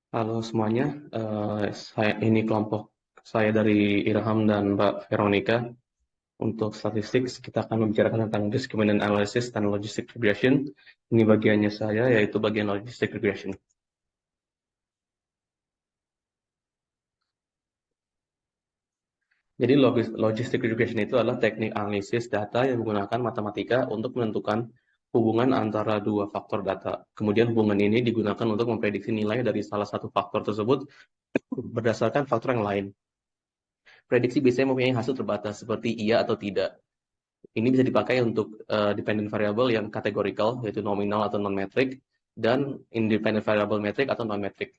Halo semuanya, ini kelompok saya dari Irham dan Mbak Veronica. Untuk statistik, kita akan membicarakan tentang discriminant analysis dan logistic regression. Ini bagiannya saya, yaitu bagian logistic regression. Jadi logistic regression itu adalah teknik analisis data yang menggunakan matematika untuk menentukan hubungan antara dua faktor data. Kemudian hubungan ini digunakan untuk memprediksi nilai dari salah satu faktor tersebut berdasarkan faktor yang lain. Prediksi biasanya mempunyai hasil terbatas seperti iya atau tidak. Ini bisa dipakai untuk dependent variable yang categorical, yaitu nominal atau non-metric, dan independent variable metric atau non-metric.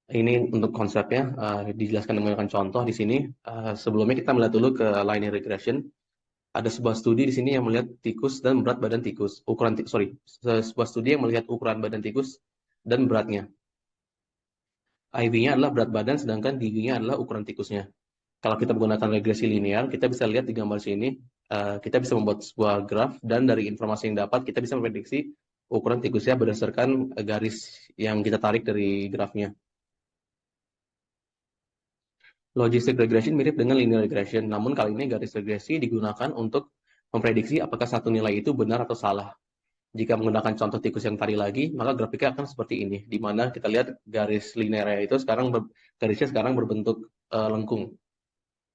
Ini untuk konsepnya dijelaskan menggunakan contoh di sini. Sebelumnya kita melihat dulu ke linear regression. Ada sebuah studi di sini yang melihat tikus dan berat badan tikus. Sebuah studi yang melihat ukuran badan tikus dan beratnya. IV-nya adalah berat badan, sedangkan DV-nya adalah ukuran tikusnya. Kalau kita menggunakan regresi linear, kita bisa lihat di gambar sini, kita bisa membuat sebuah graf, dan dari informasi yang dapat, kita bisa memprediksi ukuran tikusnya berdasarkan garis yang kita tarik dari grafnya. Logistic regression mirip dengan linear regression, namun kali ini garis regresi digunakan untuk memprediksi apakah satu nilai itu benar atau salah. Jika menggunakan contoh tikus yang tadi lagi, maka grafiknya akan seperti ini, di mana kita lihat garis linearnya itu garisnya sekarang berbentuk lengkung,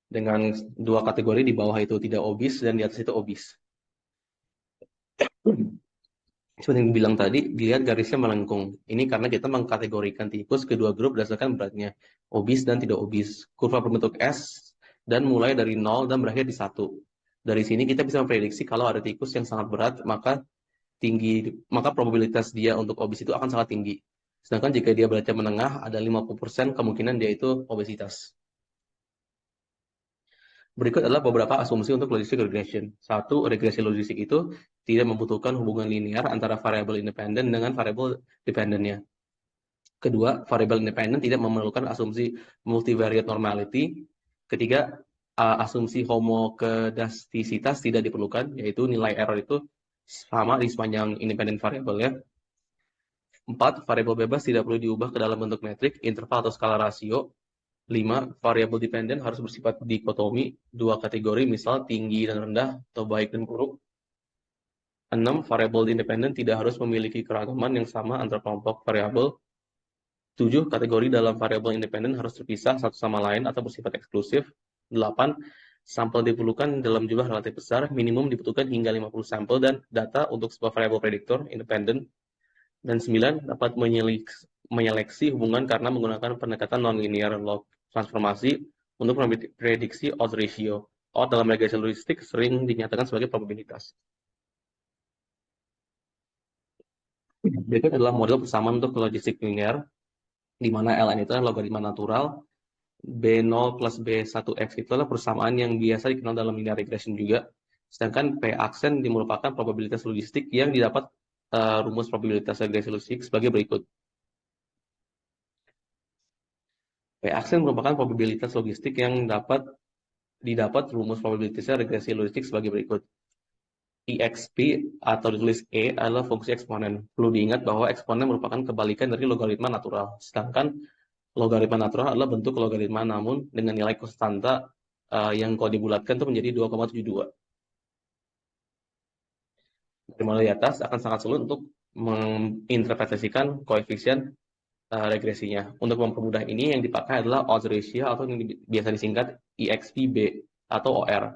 dengan dua kategori di bawah itu tidak obes dan di atas itu obes. Seperti yang bilang tadi, dilihat garisnya melengkung. Ini karena kita mengkategorikan tikus kedua grup berdasarkan beratnya, obes dan tidak obes. Kurva berbentuk S dan mulai dari 0 dan berakhir di 1. Dari sini kita bisa memprediksi kalau ada tikus yang sangat berat, maka probabilitas dia untuk obes itu akan sangat tinggi. Sedangkan jika dia beratnya menengah, ada 50% kemungkinan dia itu obesitas. Berikut adalah beberapa asumsi untuk logistic regression. Satu, regresi logistik itu tidak membutuhkan hubungan linear antara variabel independen dengan variabel dependennya. Kedua, variabel independen tidak memerlukan asumsi multivariate normality. Ketiga, asumsi homokedastisitas tidak diperlukan, yaitu nilai error itu sama di sepanjang independen variabelnya. Empat, variabel bebas tidak perlu diubah ke dalam bentuk metrik, interval atau skala rasio. 5. Variabel dependen harus bersifat dikotomi, dua kategori, misal tinggi dan rendah atau baik dan buruk. 6. Variabel independen tidak harus memiliki keragaman yang sama antara kelompok variabel. 7. Kategori dalam variabel independen harus terpisah satu sama lain atau bersifat eksklusif. 8. Sampel diperlukan dalam jumlah relatif besar, minimum dibutuhkan hingga 50 sampel dan data untuk sebuah variabel prediktor independen. Dan 9. Dapat menyeleksi hubungan karena menggunakan pendekatan nonlinear log transformasi untuk memprediksi odds ratio. Odds dalam regresi logistik sering dinyatakan sebagai probabilitas. Berikut adalah model persamaan untuk logistik linear, di mana ln itu adalah logaritma natural, B0 plus B1X itu adalah persamaan yang biasa dikenal dalam linear regression juga. Sedangkan P aksen merupakan probabilitas logistik yang didapat rumus probabilitas regresi logistik sebagai berikut. P aksen merupakan probabilitas logistik yang didapat rumus probabilitasnya regresi logistik sebagai berikut. EXP atau ditulis E adalah fungsi eksponen. Perlu diingat bahwa eksponen merupakan kebalikan dari logaritma natural. Sedangkan logaritma natural adalah bentuk logaritma namun dengan nilai konstanta yang kalau dibulatkan itu menjadi 2,72. Dari mulai di atas akan sangat sulit untuk menginterpretasikan koefisien regresinya. Untuk mempermudah ini yang dipakai adalah odds ratio atau yang biasa disingkat EXPB atau OR.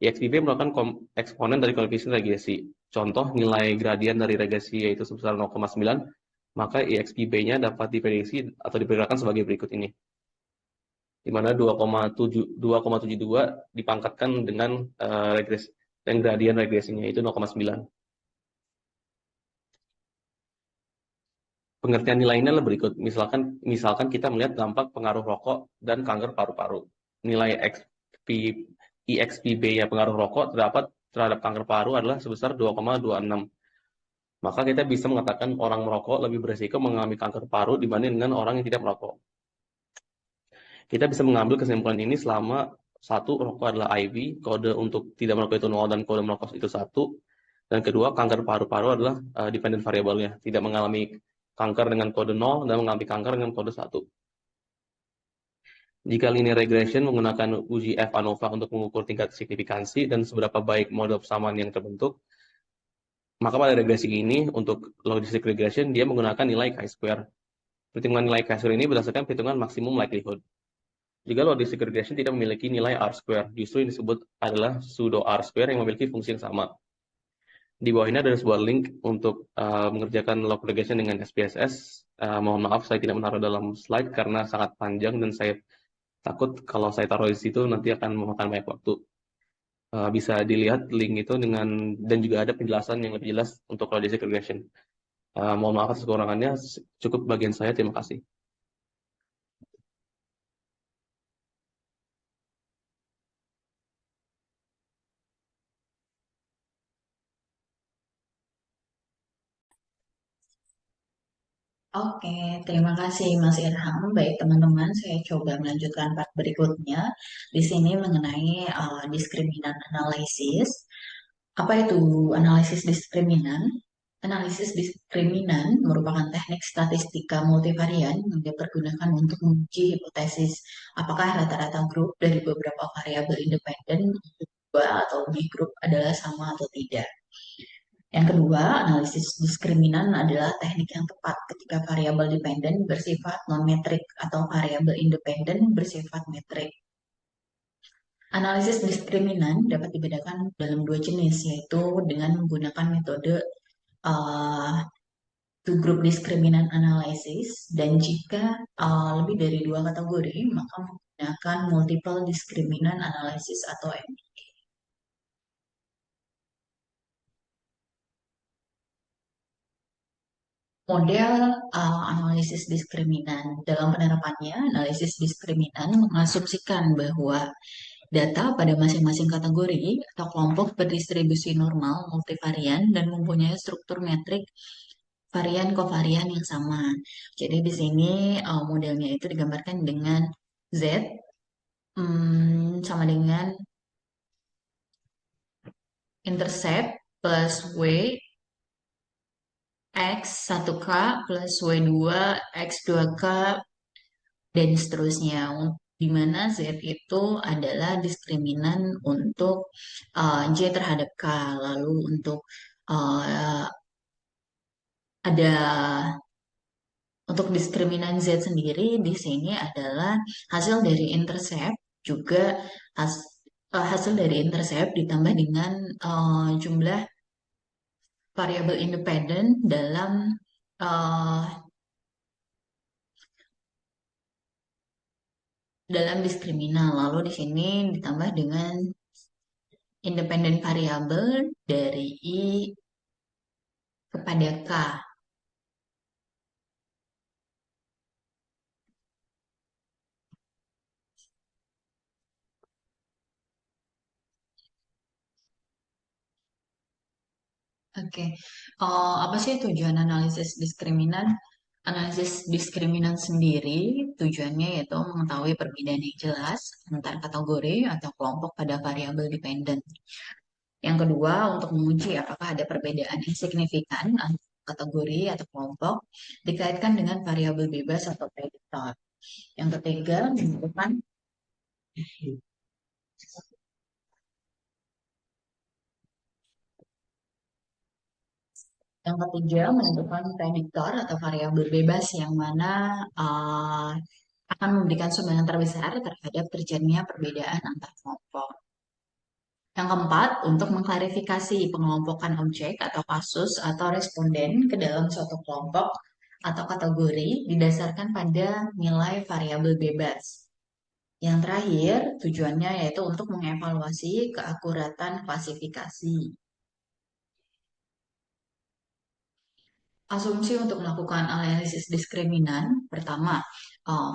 EXPB merupakan eksponen dari koefisien regresi. Contoh nilai gradien dari regresi yaitu sebesar 0,9, maka EXPB-nya dapat diprediksi atau diperkirakan sebagai berikut ini. Di mana 2,72 dipangkatkan dengan regresi dan gradien regresinya itu 0,9. Pengertian nilainya adalah berikut. Misalkan kita melihat dampak pengaruh rokok dan kanker paru-paru. Nilai EXPB ya pengaruh rokok terhadap kanker paru adalah sebesar 2,26. Maka kita bisa mengatakan orang merokok lebih beresiko mengalami kanker paru dibanding dengan orang yang tidak merokok. Kita bisa mengambil kesimpulan ini selama satu, rokok adalah IV, kode untuk tidak merokok itu 0 dan kode merokok itu 1. Dan kedua, kanker paru-paru adalah dependent variabelnya, tidak mengalami kanker dengan kode 0 dan mengamati kanker dengan kode 1. Jika linear regression menggunakan uji F ANOVA untuk mengukur tingkat signifikansi dan seberapa baik model persamaan yang terbentuk, maka pada regresi ini untuk logistic regression dia menggunakan nilai chi-square. Perhitungan nilai chi-square ini berdasarkan perhitungan maksimum likelihood. Jika logistic regression tidak memiliki nilai R-square, justru yang disebut adalah pseudo R-square yang memiliki fungsi yang sama. Di bawah ini ada sebuah link untuk mengerjakan log regression dengan SPSS. Mohon maaf saya tidak menaruh dalam slide karena sangat panjang dan saya takut kalau saya taruh di situ nanti akan memakan banyak waktu. Bisa dilihat link itu dan juga ada penjelasan yang lebih jelas untuk logistic regression. Mohon maaf atas kekurangannya, cukup bagian saya, terima kasih. Oke, terima kasih Mas Irham. Baik teman-teman, saya coba melanjutkan part berikutnya. Di sini mengenai diskriminan analisis. Apa itu analisis diskriminan? Analisis diskriminan merupakan teknik statistika multivarian yang dipergunakan untuk menguji hipotesis apakah rata-rata grup dari beberapa variabel independen dua atau lebih grup adalah sama atau tidak. Yang kedua, analisis diskriminan adalah teknik yang tepat ketika variabel dependen bersifat non-metrik atau variabel independen bersifat metrik. Analisis diskriminan dapat dibedakan dalam dua jenis, yaitu dengan menggunakan metode uh, two group discriminant analysis, dan jika lebih dari dua kategori, maka menggunakan multiple discriminant analysis atau MDA. Model analisis diskriminan. Dalam penerapannya, analisis diskriminan mengasumsikan bahwa data pada masing-masing kategori atau kelompok berdistribusi normal multivarian dan mempunyai struktur metrik varian kovarian yang sama. Jadi di sini modelnya itu digambarkan dengan Z sama dengan intercept plus W X 1K plus W2 X2K dan seterusnya, di mana Z itu adalah diskriminan untuk J terhadap K. Lalu untuk ada untuk diskriminan Z sendiri di sini adalah hasil dari intercept juga hasil dari intercept ditambah dengan jumlah variabel independen uh, dalam diskriminan. Lalu di sini ditambah dengan independen variabel dari I kepada K. Oke, apa sih tujuan analisis diskriminan? Analisis diskriminan sendiri tujuannya yaitu mengetahui perbedaan yang jelas antar kategori atau kelompok pada variabel dependen. Yang kedua, untuk menguji apakah ada perbedaan yang signifikan antara kategori atau kelompok dikaitkan dengan variabel bebas atau prediktor. Yang ketiga, menentukan prediktor atau variabel bebas yang mana akan memberikan sumbangan terbesar terhadap terjadinya perbedaan antar kelompok. Yang keempat, untuk mengklarifikasi pengelompokan objek atau kasus atau responden ke dalam suatu kelompok atau kategori didasarkan pada nilai variabel bebas. Yang terakhir, tujuannya yaitu untuk mengevaluasi keakuratan klasifikasi. Asumsi untuk melakukan analisis diskriminan, pertama,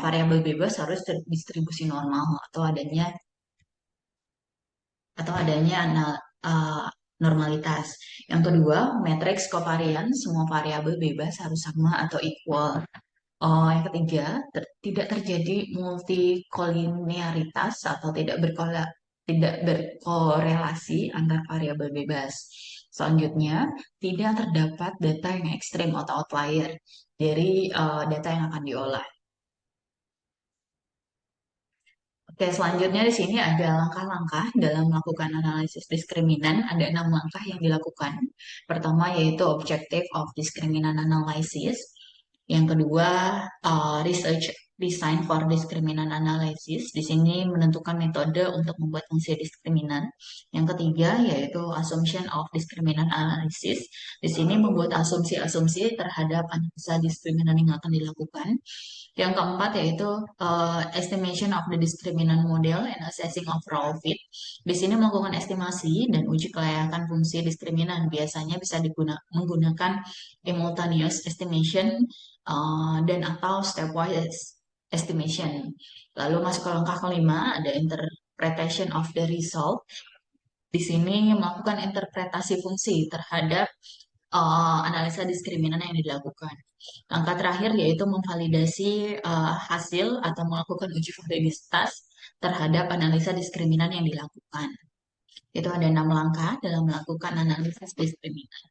variabel bebas harus terdistribusi normal atau adanya normalitas. Yang kedua, matriks kovarian, semua variabel bebas harus sama atau equal. Yang ketiga, tidak terjadi multikolinearitas atau tidak berkorelasi antar variabel bebas. Selanjutnya, tidak terdapat data yang ekstrim atau outlier dari data yang akan diolah. Oke, selanjutnya di sini ada langkah-langkah dalam melakukan analisis diskriminan. Ada 6 langkah yang dilakukan. Pertama yaitu objective of discriminant analysis. Yang kedua, research design for discriminant analysis. Di sini menentukan metode untuk membuat fungsi diskriminan. Yang ketiga yaitu assumption of discriminant analysis. Di sini membuat asumsi-asumsi terhadap analisa diskriminan yang akan dilakukan. Yang keempat yaitu estimation of the discriminant model and assessing overall fit. Di sini melakukan estimasi dan uji kelayakan fungsi diskriminan. Biasanya bisa menggunakan simultaneous estimation dan atau stepwise estimation. Lalu masuk ke langkah kelima, ada interpretation of the result. Di sini melakukan interpretasi fungsi terhadap analisa diskriminan yang dilakukan. Langkah terakhir yaitu memvalidasi hasil atau melakukan uji validitas terhadap analisa diskriminan yang dilakukan. Itu ada 6 langkah dalam melakukan analisis diskriminan.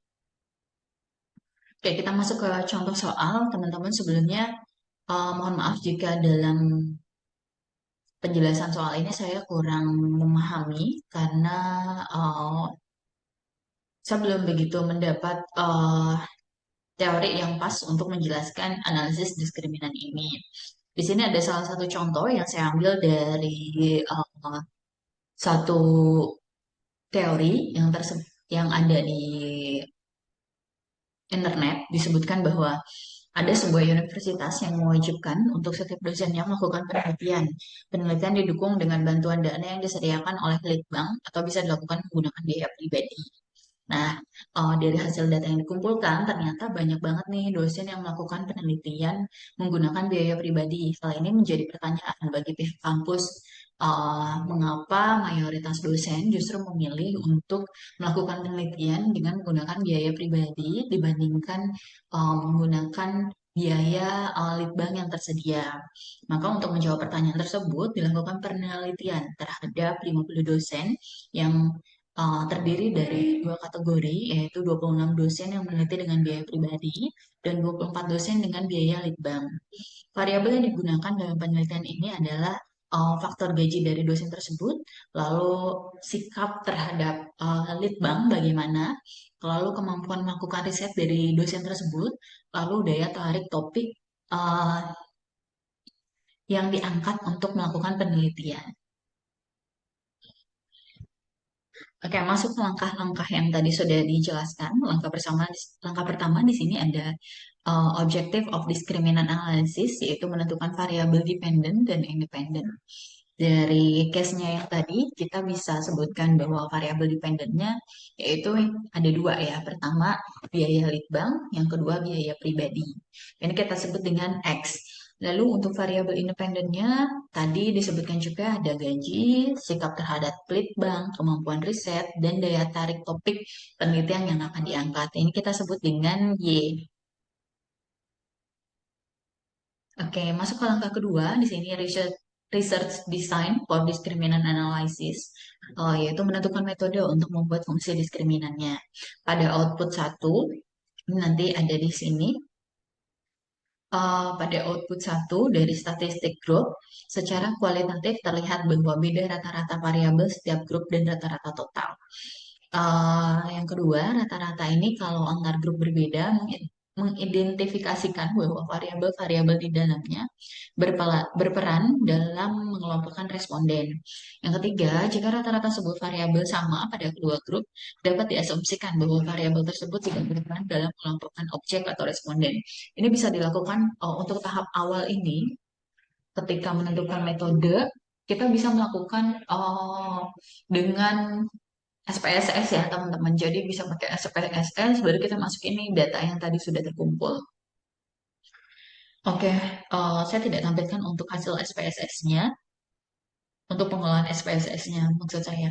Oke, kita masuk ke contoh soal. Teman-teman sebelumnya mohon maaf jika dalam penjelasan soal ini saya kurang memahami karena uh, saya belum begitu mendapat teori yang pas untuk menjelaskan analisis diskriminan ini. Di sini ada salah satu contoh yang saya ambil dari satu teori yang ada di internet. Disebutkan bahwa ada sebuah universitas yang mewajibkan untuk setiap dosennya melakukan penelitian. Penelitian didukung dengan bantuan dana yang disediakan oleh Litbang atau bisa dilakukan menggunakan biaya pribadi. Nah, dari hasil data yang dikumpulkan, ternyata banyak banget nih dosen yang melakukan penelitian menggunakan biaya pribadi. Hal ini menjadi pertanyaan bagi pihak kampus, mengapa mayoritas dosen justru memilih untuk melakukan penelitian dengan menggunakan biaya pribadi dibandingkan menggunakan biaya litbang yang tersedia. Maka untuk menjawab pertanyaan tersebut, dilakukan penelitian terhadap 50 dosen yang terdiri dari 2 kategori, yaitu 26 dosen yang meneliti dengan biaya pribadi dan 24 dosen dengan biaya litbang. Variabel yang digunakan dalam penelitian ini adalah faktor gaji dari dosen tersebut, lalu sikap terhadap litbang bagaimana, lalu kemampuan melakukan riset dari dosen tersebut, lalu daya tarik topik uh, yang diangkat untuk melakukan penelitian. Oke, masuk ke langkah-langkah yang tadi sudah dijelaskan. Langkah pertama di sini ada objective of discriminant analysis, yaitu menentukan variabel dependent dan independent. Dari case-nya yang tadi, kita bisa sebutkan bahwa variabel dependentnya yaitu ada 2 ya. Pertama, biaya litbang, yang kedua biaya pribadi. Ini kita sebut dengan X. Lalu untuk variabel independennya, tadi disebutkan juga ada gaji, sikap terhadap litbang, kemampuan riset, dan daya tarik topik penelitian yang akan diangkat. Ini kita sebut dengan Y. Oke, masuk ke langkah kedua. Di sini research design for discriminant analysis, yaitu menentukan metode untuk membuat fungsi diskriminannya. Pada output 1, nanti ada di sini. Pada output 1 dari statistik grup, secara kualitatif terlihat bahwa beda rata-rata variabel setiap grup dan rata-rata total. Yang kedua, rata-rata ini kalau antar grup berbeda mengidentifikasikan bahwa variabel-variabel di dalamnya berperan dalam mengelompokkan responden. Yang ketiga, jika rata-rata sebut variabel sama pada kedua grup, dapat diasumsikan bahwa variabel tersebut tidak berperan dalam mengelompokkan objek atau responden. Ini bisa dilakukan untuk tahap awal ini, ketika menentukan metode, kita bisa melakukan dengan SPSS ya teman-teman. Jadi bisa pakai SPSS, baru kita masuk ini data yang tadi sudah terkumpul. Oke, saya tidak tampilkan untuk hasil SPSS-nya, untuk pengolahan SPSS-nya maksud saya.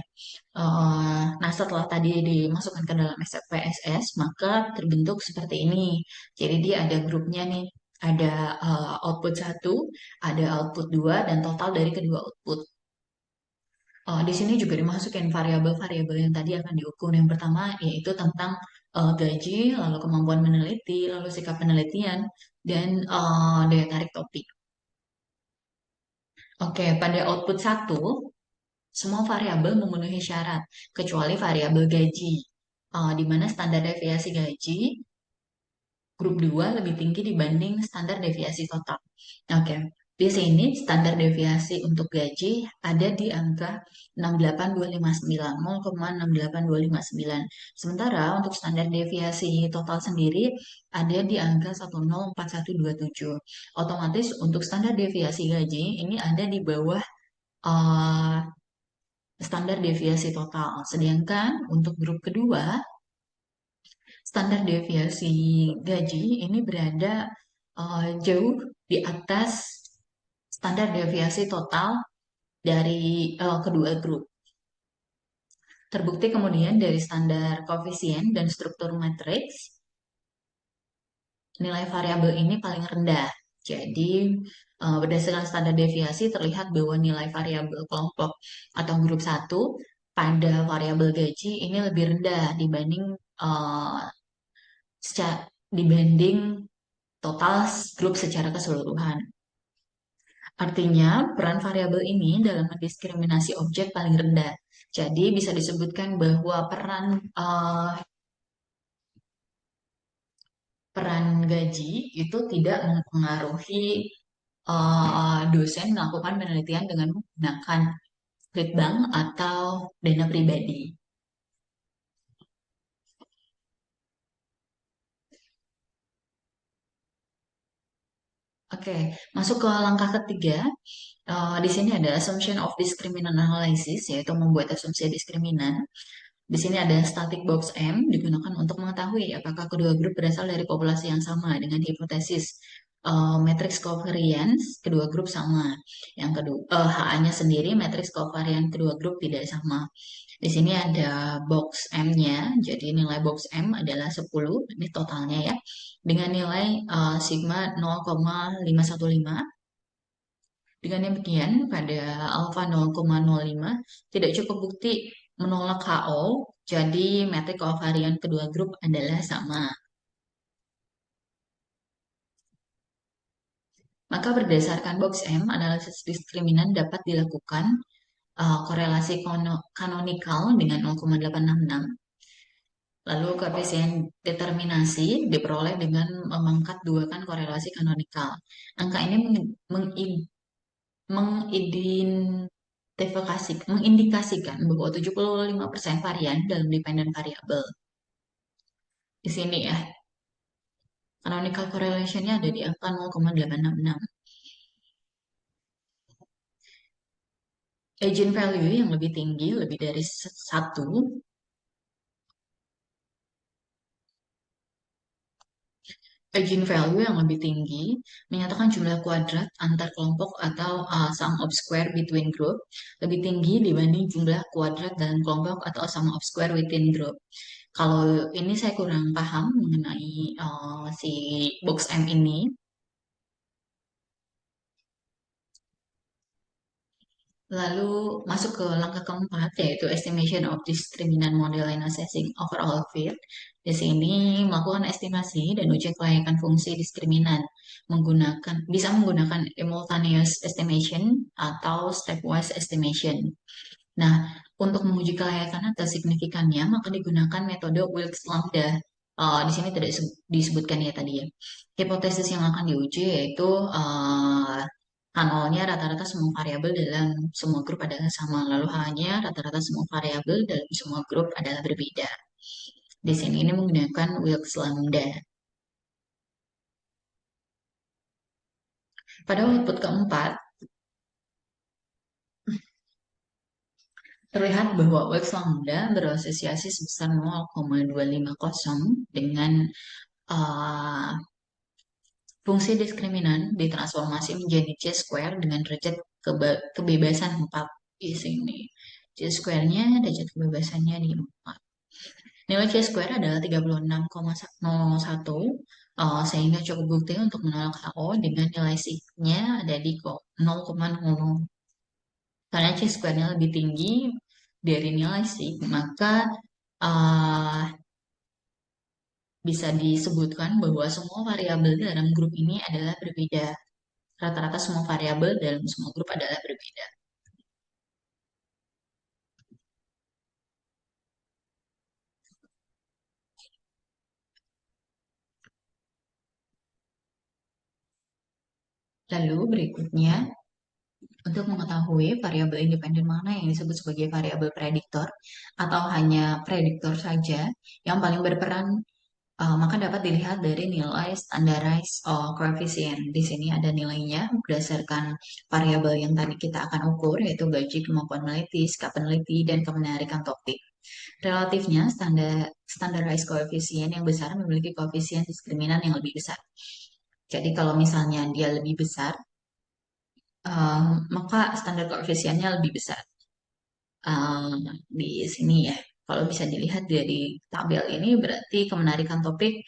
Nah, setelah tadi dimasukkan ke dalam SPSS, maka terbentuk seperti ini. Jadi dia ada grupnya nih, ada output 1, ada output 2, dan total dari kedua output. Di sini juga dimasukin variabel-variabel yang tadi akan diukur. Yang pertama yaitu tentang gaji, lalu kemampuan meneliti, lalu sikap penelitian, dan daya tarik topik. Oke, pada output satu, semua variabel memenuhi syarat, kecuali variabel gaji, di mana standar deviasi gaji grup 2 lebih tinggi dibanding standar deviasi total. Oke, di sini standar deviasi untuk gaji ada di angka 68259, 0,68259. Sementara untuk standar deviasi total sendiri ada di angka 104127. Otomatis untuk standar deviasi gaji ini ada di bawah eh, standar deviasi total. Sedangkan untuk grup kedua, standar deviasi gaji ini berada jauh di atas standar deviasi total dari kedua grup. Terbukti kemudian dari standar koefisien dan struktur matriks, nilai variabel ini paling rendah. Jadi, berdasarkan standar deviasi terlihat bahwa nilai variabel kelompok atau grup satu pada variabel gaji ini lebih rendah dibanding eh, dibanding total grup secara keseluruhan. Artinya, peran variabel ini dalam mendiskriminasi objek paling rendah. Jadi, bisa disebutkan bahwa peran gaji itu tidak mempengaruhi dosen melakukan penelitian dengan menggunakan lead atau dana pribadi. Oke, masuk ke langkah ketiga. Di sini ada assumption of discriminant analysis, yaitu membuat asumsi diskriminan. Di sini ada static box M digunakan untuk mengetahui apakah kedua grup berasal dari populasi yang sama dengan hipotesis matrix covariance kedua grup sama. Yang kedua, HA-nya sendiri matrix covariance kedua grup tidak sama. Di sini ada box M-nya, jadi nilai box M adalah 10, ini totalnya ya, dengan nilai sigma 0,515. Dengan demikian, pada alfa 0,05 tidak cukup bukti menolak HO, jadi metrik kovarian kedua grup adalah sama. Maka berdasarkan box M, analisis diskriminan dapat dilakukan korelasi kanonikal dengan 0,866. Lalu koefisien determinasi diperoleh dengan memangkat dua kan korelasi kanonikal. Angka ini mengindikasikan bahwa 75% varian dalam dependent variable. Di sini ya, canonical correlation-nya ada di angka 0,866. Eigenvalue yang lebih tinggi, lebih dari 1, eigenvalue yang lebih tinggi menyatakan jumlah kuadrat antar kelompok atau sum of square between group lebih tinggi dibanding jumlah kuadrat dalam kelompok atau sum of square within group. Kalau ini saya kurang paham mengenai si box M ini. Lalu masuk ke langkah keempat yaitu estimation of discriminant model and assessing overall fit. Di sini melakukan estimasi dan uji kelayakan fungsi diskriminan bisa menggunakan simultaneous estimation atau stepwise estimation. Nah, untuk menguji kelayakan atau signifikannya maka digunakan metode Wilks Lambda. Di sini tidak disebutkan ya tadi ya. Hipotesis yang akan diuji yaitu H0-nya rata-rata semua variabel dalam semua grup adalah sama, lalu H-nya rata-rata semua variabel dalam semua grup adalah berbeda. Di sini ini menggunakan Wilks Lambda. Pada output keempat, terlihat bahwa Wilks Lambda berasosiasi sebesar 0,250 dengan uh, fungsi diskriminan ditransformasi menjadi C-square dengan derajat kebebasan 4 di sini. C-square-nya derajat kebebasannya di 4. Nilai C-square adalah 36,01 sehingga cukup bukti untuk menolak HO dengan nilai sigma-nya ada di 0,00. Karena chi-square-nya lebih tinggi dari nilai sih, maka uh, bisa disebutkan bahwa semua variabel dalam grup ini adalah berbeda. Rata-rata semua variabel dalam semua grup adalah berbeda. Lalu berikutnya, untuk mengetahui variabel independen mana yang disebut sebagai variabel prediktor atau hanya prediktor saja yang paling berperan, maka dapat dilihat dari nilai standardized coefficient. Di sini ada nilainya berdasarkan variabel yang tadi kita akan ukur, yaitu gaji, kemampuan meneliti, sikap peneliti, dan kemenarikan topik. Relatifnya, standardized coefficient yang besar memiliki koefisien diskriminan yang lebih besar. Jadi kalau misalnya dia lebih besar, maka standar koefisiennya lebih besar. Um, di sini ya, kalau bisa dilihat dari tabel ini berarti kemenarikan topik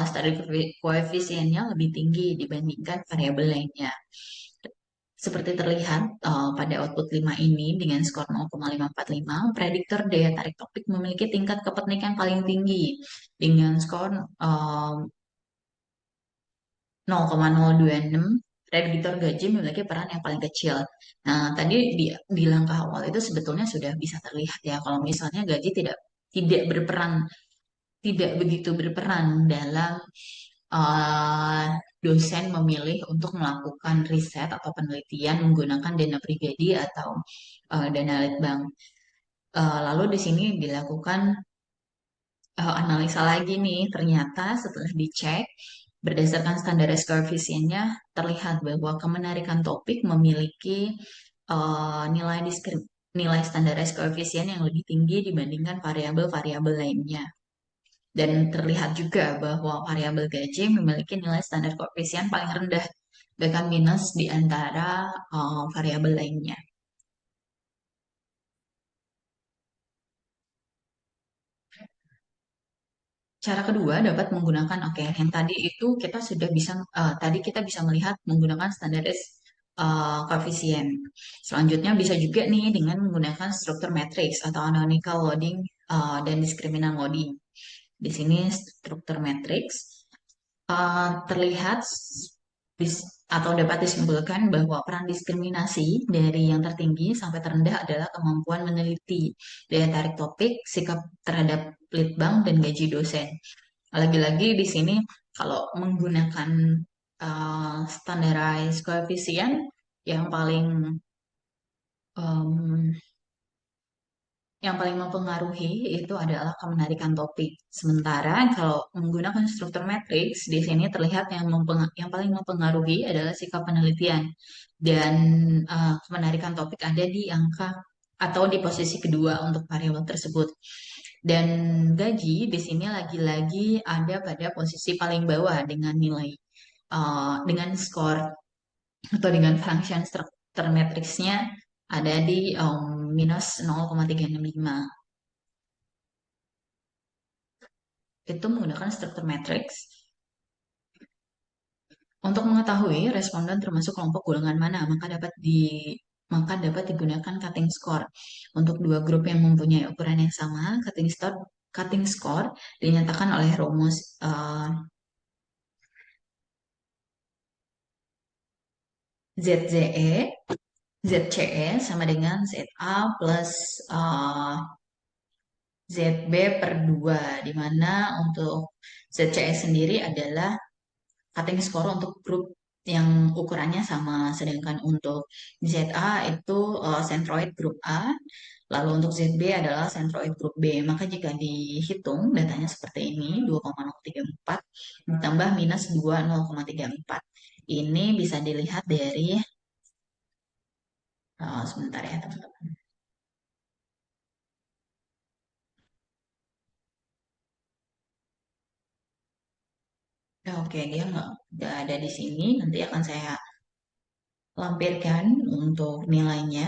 standar koefisiennya lebih tinggi dibandingkan variabel lainnya. Seperti terlihat pada output 5 ini dengan skor 0,545, prediktor daya tarik topik memiliki tingkat kepemilikan paling tinggi dengan skor 0,026. Prediktor gaji memiliki peran yang paling kecil. Nah, tadi di langkah awal itu sebetulnya sudah bisa terlihat ya kalau misalnya gaji tidak berperan, tidak begitu berperan dalam uh, dosen memilih untuk melakukan riset atau penelitian menggunakan dana pribadi atau dana litbang. Lalu di sini dilakukan analisa lagi nih, ternyata setelah dicek berdasarkan standar koefisiennya terlihat bahwa kemenarikan topik memiliki nilai nilai standar koefisien yang lebih tinggi dibandingkan variabel-variabel lainnya. Dan terlihat juga bahwa variabel gaji memiliki nilai standar koefisien paling rendah, bahkan minus di antara variabel lainnya. Cara kedua dapat menggunakan, oke, yang tadi itu kita sudah bisa, tadi kita bisa melihat menggunakan standaris koefisien. Selanjutnya bisa juga nih dengan menggunakan struktur matriks atau canonical loading dan diskriminan loading. Di sini struktur matriks terlihat atau dapat disimpulkan bahwa peran diskriminasi dari yang tertinggi sampai terendah adalah kemampuan meneliti, daya tarik topik, sikap terhadap litbang, dan gaji dosen. Lagi-lagi di sini kalau menggunakan standardized coefficient yang paling um, yang paling mempengaruhi itu adalah kemenarikan topik. Sementara kalau menggunakan struktur matriks, di sini terlihat yang paling mempengaruhi adalah sikap penelitian. Dan kemenarikan topik ada di angka atau di posisi kedua untuk variabel tersebut. Dan gaji di sini lagi-lagi ada pada posisi paling bawah dengan nilai dengan skor atau dengan function struktur matriksnya ada di minus 0,365. Itu menggunakan struktur matriks. Untuk mengetahui responden termasuk kelompok golongan mana, maka dapat digunakan cutting score. Untuk dua grup yang mempunyai ukuran yang sama, cutting score dinyatakan oleh rumus ZZE, ZCE sama dengan ZA plus ZB per 2, di mana untuk ZCE sendiri adalah cutting score untuk grup yang ukurannya sama, sedangkan untuk ZA itu centroid grup A, lalu untuk ZB adalah centroid grup B. Maka jika dihitung datanya seperti ini, 2,034 ditambah minus 2,034. Ini bisa dilihat dari, sebentar ya teman-teman. Oke, dia nggak ada di sini. Nanti akan saya lampirkan untuk nilainya.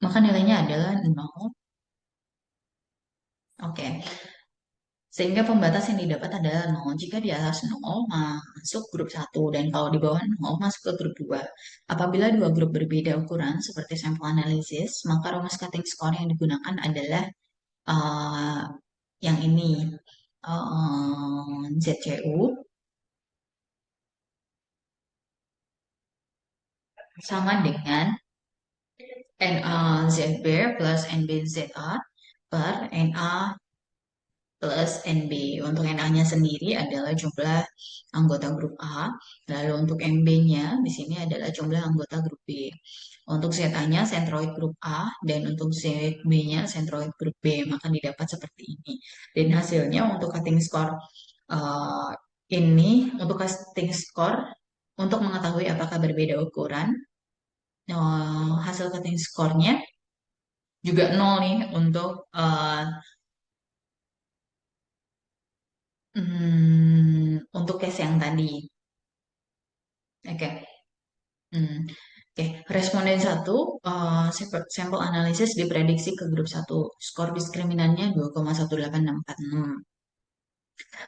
Maka nilainya adalah 0. Oke. Sehingga pembatas yang didapat adalah nol. Jika di atas nol, masuk grup satu. Dan kalau di bawah nol, masuk ke grup 2. Apabila dua grup berbeda ukuran, seperti sampel analisis, maka rumus cutting score yang digunakan adalah uh, yang ini. ZCU sama dengan NA plus NBZA per NA plus NB. Untuk NA-nya sendiri adalah jumlah anggota grup A, lalu untuk NB-nya di sini adalah jumlah anggota grup B. Untuk ZA-nya sentroid grup A dan untuk ZB-nya sentroid grup B, maka didapat seperti ini. Dan hasilnya untuk cutting score uh, ini untuk cutting score untuk mengetahui apakah berbeda ukuran, hasil cutting score-nya juga nol nih untuk untuk case yang tadi. Oke. Hmm. Oke, responden satu, sampel analisis diprediksi ke grup satu. Skor diskriminannya 2,18646.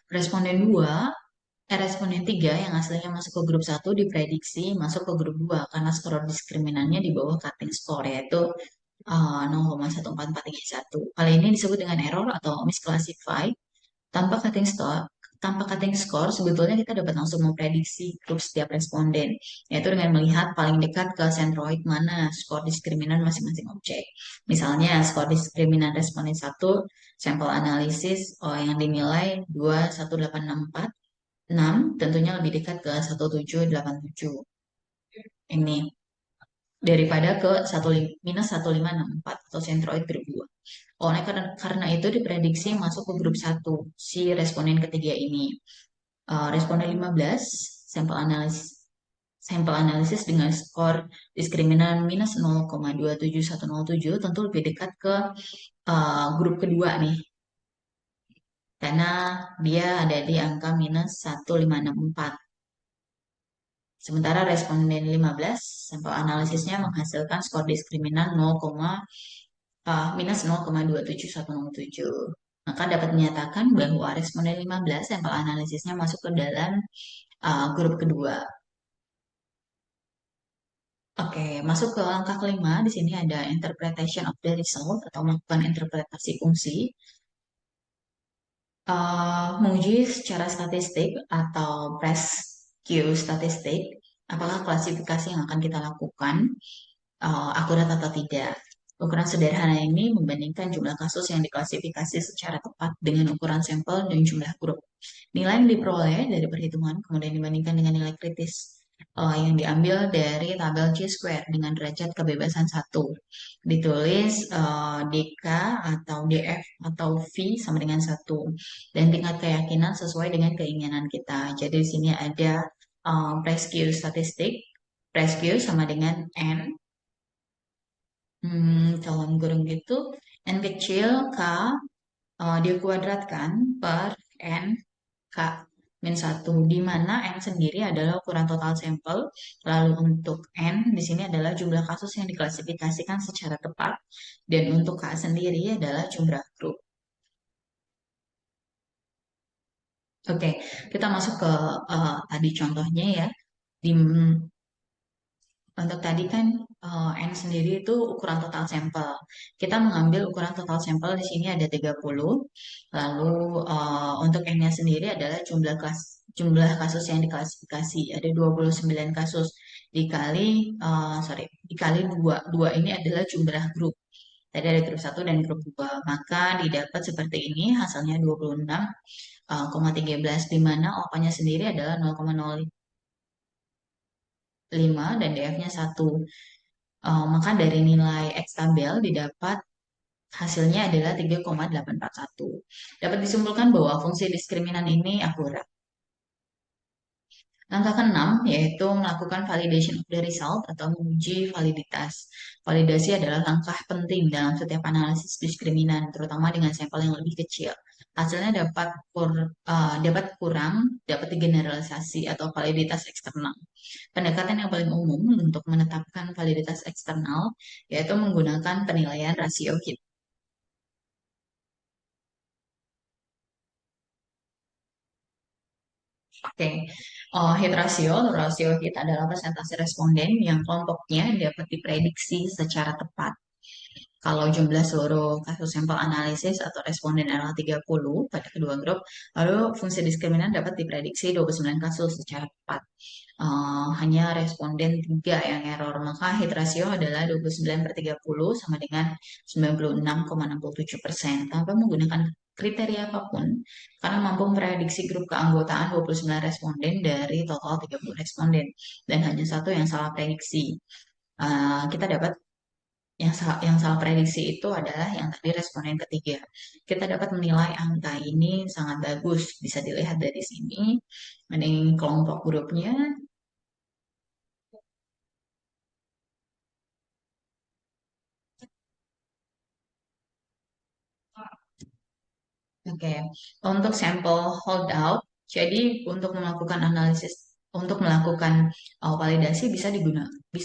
Responden 2, responden 3 yang aslinya masuk ke grup satu diprediksi masuk ke grup 2 karena skor diskriminannya di bawah cutting score yaitu 0,14431. Hal ini disebut dengan error atau misclassify. Tanpa cutting score, tanpa cutting score, sebetulnya kita dapat langsung memprediksi grup setiap responden, yaitu dengan melihat paling dekat ke sentroid mana skor diskriminan masing-masing objek. Misalnya, skor diskriminan responden satu, sampel analisis yang dinilai 21864, tentunya lebih dekat ke 1787. Ini daripada ke minus 1564 atau sentroid grup 2. Oleh karena itu diprediksi masuk ke grup satu si responden ketiga ini. Responden 15 sampel analisis dengan skor diskriminan minus 0,27107 tentu lebih dekat ke grup kedua nih. Karena dia ada di angka minus 1564. Sementara responden 15 sampel analisisnya menghasilkan skor diskriminan minus 0,27107. Maka dapat menyatakan bahwa responden 15 sampel analisisnya masuk ke dalam grup kedua. Oke, masuk ke langkah kelima. Di sini ada interpretation of the result atau melakukan interpretasi fungsi. Menguji secara statistik atau rescue statistik, apakah klasifikasi yang akan kita lakukan akurat atau tidak. Ukuran sederhana ini membandingkan jumlah kasus yang diklasifikasi secara tepat dengan ukuran sampel dan jumlah grup. Nilai yang diperoleh dari perhitungan kemudian dibandingkan dengan nilai kritis yang diambil dari tabel Chi-square dengan derajat kebebasan 1. Ditulis DK atau DF atau V sama dengan 1. Dan tingkat keyakinan sesuai dengan keinginan kita. Jadi di sini ada rescue statistik. Rescue sama dengan N. Kalau gurung gitu, N kecil K dikuadratkan per N K min 1, di mana N sendiri adalah ukuran total sampel, lalu untuk N di sini adalah jumlah kasus yang diklasifikasikan secara tepat, dan untuk K sendiri adalah jumlah grup. Oke, kita masuk ke tadi contohnya ya. Untuk tadi kan N sendiri itu ukuran total sampel. Kita mengambil ukuran total sampel di sini ada 30. Lalu untuk N-nya sendiri adalah jumlah kasus yang diklasifikasi. Ada 29 kasus dikali 2. 2 ini adalah jumlah grup. Tadi ada grup 1 dan grup 2. Maka didapat seperti ini, hasilnya 26,13 di mana alfanya sendiri adalah 0,05 dan DF-nya 1. Maka dari nilai X tabel didapat hasilnya adalah 3,841. Dapat disimpulkan bahwa fungsi diskriminan ini akurat. Langkah keenam yaitu melakukan validation of the result atau menguji validitas. Validasi adalah langkah penting dalam setiap analisis diskriminan, terutama dengan sampel yang lebih kecil. Hasilnya dapat kurang, dapat digeneralisasi atau validitas eksternal. Pendekatan yang paling umum untuk menetapkan validitas eksternal yaitu menggunakan penilaian rasio hit. Oke, rasio hit adalah presentasi responden yang kelompoknya dapat diprediksi secara tepat. Kalau jumlah seluruh kasus sampel analisis atau responden adalah 30 pada kedua grup, lalu fungsi diskriminan dapat diprediksi 29 kasus secara tepat. Hanya responden 3 yang error, maka hit ratio adalah 29 per 30 sama dengan 96,67% tanpa menggunakan kriteria apapun karena mampu memprediksi grup keanggotaan 29 responden dari total 30 responden dan hanya satu yang salah prediksi. Kita dapat yang salah prediksi itu adalah yang tadi responden ketiga. Kita dapat menilai angka ini sangat bagus, bisa dilihat dari sini. Ini kelompok grupnya. Oke, untuk sampel holdout, jadi untuk melakukan analisis, untuk melakukan validasi bisa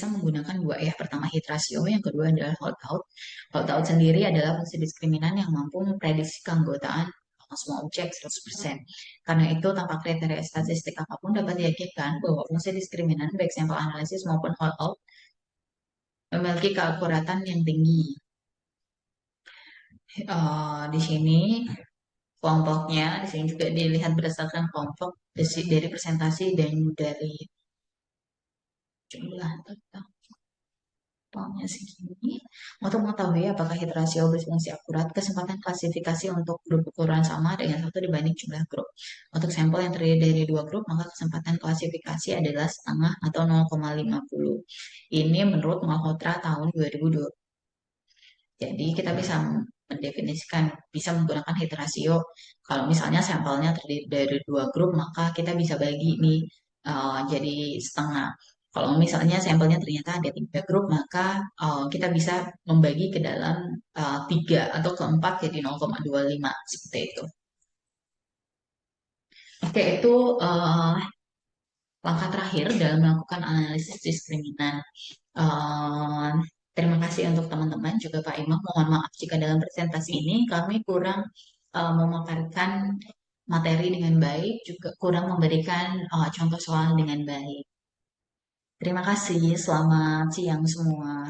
menggunakan dua ya. Pertama hit ratio, yang kedua adalah holdout. Holdout sendiri adalah fungsi diskriminan yang mampu memprediksi keanggotaan semua objek 100%. Karena itu, tanpa kriteria statistik apapun dapat diyakinkan bahwa fungsi diskriminan baik sampel analisis maupun holdout memiliki keakuratan yang tinggi. Di sini kelompoknya di sini juga dilihat berdasarkan kelompok dari presentasi dan dari jumlah total totalnya segini. Untuk mengetahui apakah hit ratio berfungsi akurat, kesempatan klasifikasi untuk grup ukuran sama dengan satu dibanding jumlah grup. Untuk sampel yang terdiri dari dua grup, maka kesempatan klasifikasi adalah setengah atau 0,50. Ini menurut Malhotra tahun 2020. Jadi kita bisa mendefinisikan, bisa menggunakan hit ratio. Kalau misalnya sampelnya terdiri dari dua grup, maka kita bisa bagi nih jadi setengah. Kalau misalnya sampelnya ternyata ada tiga grup, maka kita bisa membagi ke dalam tiga atau keempat jadi 0,25 seperti itu. Oke, itu langkah terakhir dalam melakukan analisis diskriminan. Eh, Terima kasih untuk teman-teman juga Pak Imam. Mohon maaf jika dalam presentasi ini kami kurang memaparkan materi dengan baik, juga kurang memberikan contoh soal dengan baik. Terima kasih. Selamat siang semua.